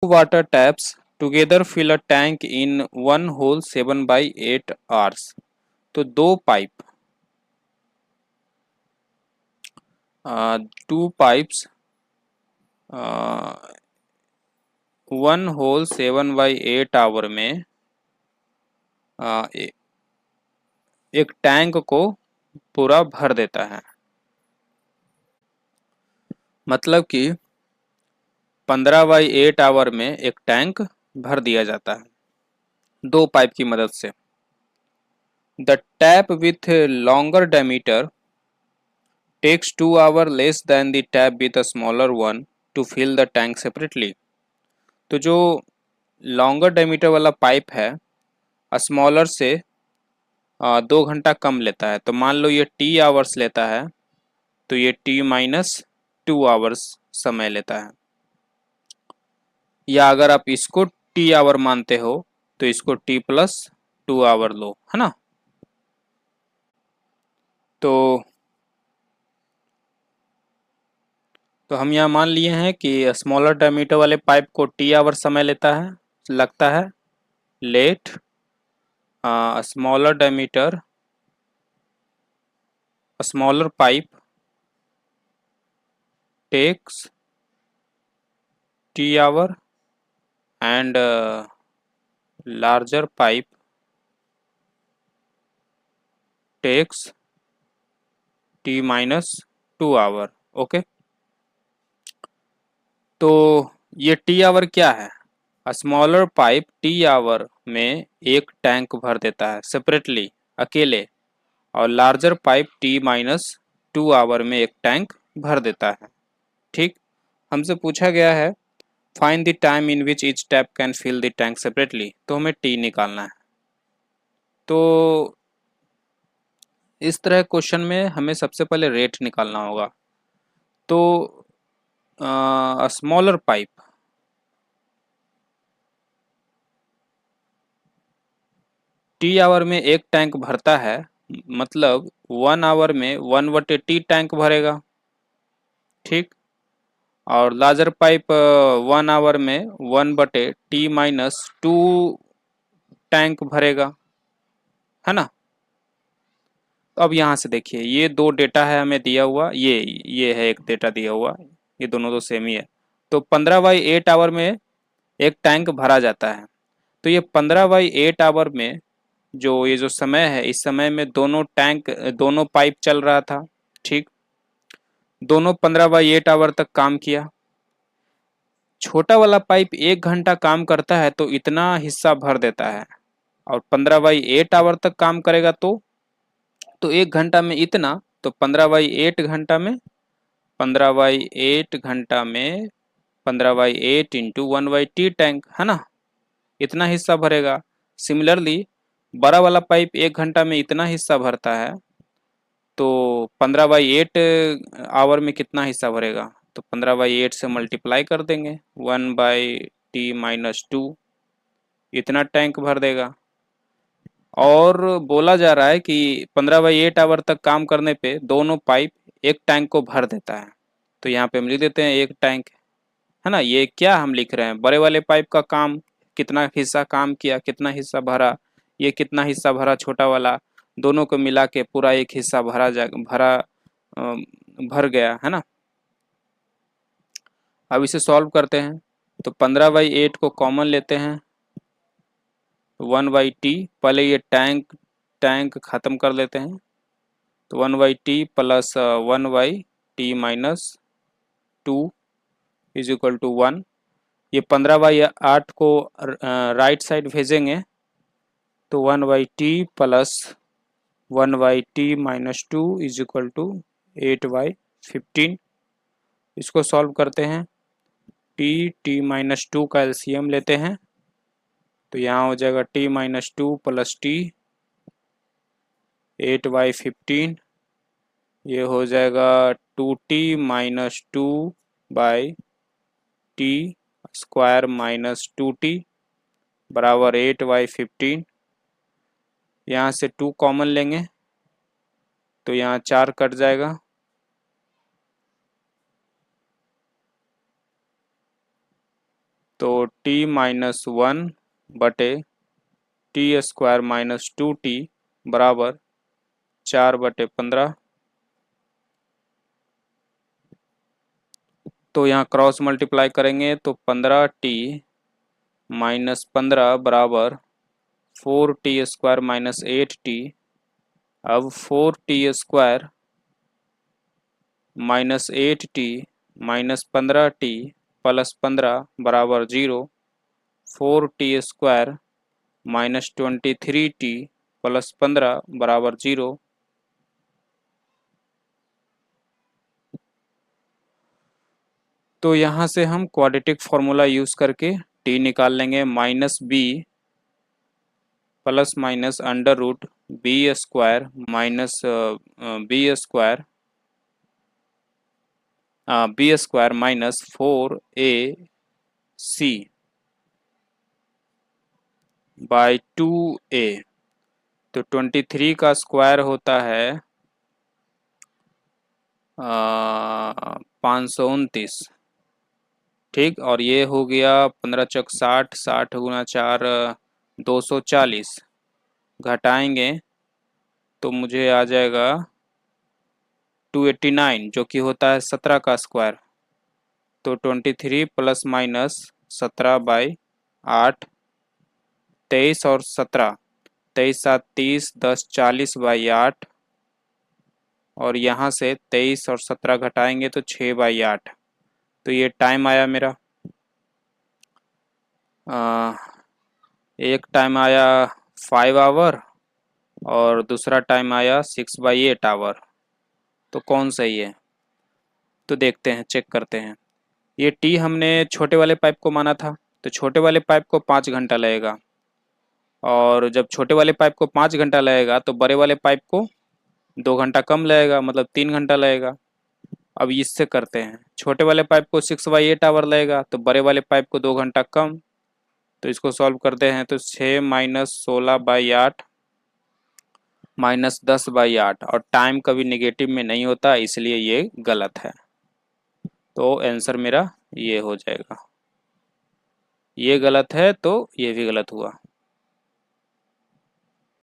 water taps together fill a tank in one hole 7 by 8 hours. तो दो pipe, two pipes, one whole 7 by 8 hour में एक tank को पूरा भर देता है। मतलब कि 15 बाई 8 आवर में एक टैंक भर दिया जाता है दो पाइप की मदद से। The tap with longer diameter takes 2 hours less than the tap with a smaller one to fill the tank separately. तो जो लॉन्गर डायमीटर वाला पाइप है स्मॉलर से 2 घंटा कम लेता है। तो मान लो ये टी आवर्स लेता है तो ये टी माइनस 2 आवर्स समय लेता है। या अगर आप इसको टी आवर मानते हो तो इसको टी प्लस 2 आवर लो, है ना। तो हम यहाँ मान लिए हैं कि स्मॉलर डायमीटर वाले पाइप को टी आवर समय लगता है। Let smaller diameter smaller pipe takes T hour and larger pipe takes T minus 2 hour. Okay, तो ये टी आवर क्या है? स्मॉलर पाइप टी आवर में एक टैंक भर देता है सेपरेटली, अकेले, और larger pipe T minus 2 hour में एक टैंक भर देता है। ठीक, हमसे पूछा गया है find the time in which each tap can fill the tank separately, तो हमें टी निकालना है। तो इस तरह क्वेश्चन में हमें सबसे पहले रेट निकालना होगा। तो स्मॉलर पाइप टी आवर में एक टैंक भरता है, मतलब 1 आवर में 1/T टैंक भरेगा। ठीक, और लार्जर पाइप 1 आवर में 1/T माइनस 2 टैंक भरेगा, है ना। तो अब यहाँ से देखिए ये दो डेटा है हमें दिया हुआ, ये है एक डेटा दिया हुआ, ये दोनों तो सेम ही है। तो 15 बाई 8 आवर में एक टैंक भरा जाता है। तो ये 15 बाई 8 आवर में ये जो समय है, इस समय में दोनों पाइप चल रहा था। ठीक, दोनों 15 बाई 8 आवर तक काम किया। छोटा वाला पाइप 1 घंटा काम करता है तो इतना हिस्सा भर देता है, और 15 बाई 8 आवर तक काम करेगा तो 1 घंटा में इतना। तो 15 बाई 8 घंटा में 15 बाई 8 घंटा में 15 बाई 8 इंटू 1/T टैंक, है ना, इतना हिस्सा भरेगा। सिमिलरली बड़ा वाला पाइप 1 घंटा में इतना हिस्सा भरता है, तो 15 बाई 8 आवर में कितना हिस्सा भरेगा? तो 15 बाई 8 से मल्टीप्लाई कर देंगे, 1/T माइनस 2, इतना टैंक भर देगा। और बोला जा रहा है कि 15 बाई 8 आवर तक काम करने पे दोनों पाइप एक टैंक को भर देता है। तो यहाँ पे हम लिख देते हैं एक टैंक, है ना। ये क्या हम लिख रहे हैं, बड़े वाले पाइप का काम कितना हिस्सा काम किया, कितना हिस्सा भरा, ये कितना हिस्सा भरा छोटा वाला, दोनों को मिला के पूरा एक हिस्सा भर गया, है ना। अब इसे सॉल्व करते हैं। तो 15 बाई 8 को कॉमन लेते हैं, 1/T, पहले ये टैंक खत्म कर लेते हैं। तो 1/T plus 1/T minus 2 is equal to 1। ये 15 बाई 8 को राइट साइड भेजेंगे तो 1/T plus 1/T minus 2 is equal to 8/15। इसको सॉल्व करते हैं। T माइनस 2 का एलसीएम लेते हैं, तो यहाँ हो जाएगा T माइनस 2 प्लस T 8/15, ये हो जाएगा 2T minus 2/T square minus 2T बराबर 8/15। यहाँ से 2 कॉमन लेंगे तो यहाँ 4 कट जाएगा, तो t minus 1/t² minus 2t बराबर 4/15। तो यहाँ क्रॉस मल्टीप्लाई करेंगे तो 15t माइनस 15 बराबर 4t² माइनस 8t। अब 4t² minus 8t minus 15t plus 15 बराबर 0। 4t² माइनस 23t प्लस 15 बराबर 0। तो यहाँ से हम क्वाड्रेटिक फॉर्मूला यूज करके t निकाल लेंगे। Minus b plus minus under root b² minus b² minus 4ac by 2a। तो 23 का स्क्वायर होता है 529। ठीक, और ये हो गया 15 चौक 60, 60 गुना 4 240। घटाएंगे तो मुझे आ जाएगा 289 जो कि होता है 17 का स्क्वायर। तो 23 प्लस माइनस 17/8, 23 और 17, 23 7 30, 10 40/8 और यहाँ से 23 और 17 घटाएंगे तो 6/8। तो ये टाइम आया मेरा। एक टाइम आया 5 आवर और दूसरा टाइम आया 6/8 आवर। तो कौन सही है? तो देखते हैं, चेक करते हैं। ये टी हमने छोटे वाले पाइप को माना था, तो छोटे वाले पाइप को 5 घंटा लगेगा। और जब छोटे वाले पाइप को 5 घंटा लगेगा तो बड़े वाले पाइप को 2 घंटा कम लगेगा, मतलब 3 घंटा लगेगा। अब इससे करते हैं, छोटे वाले पाइप को 6/8 आवर लगेगा तो बड़े वाले पाइप को 2 घंटा कम। तो इसको सॉल्व करते हैं तो 6 माइनस 16/8 माइनस 10/8, और टाइम कभी नेगेटिव में नहीं होता इसलिए ये गलत है। तो आंसर मेरा ये हो जाएगा। ये गलत है तो ये भी गलत हुआ।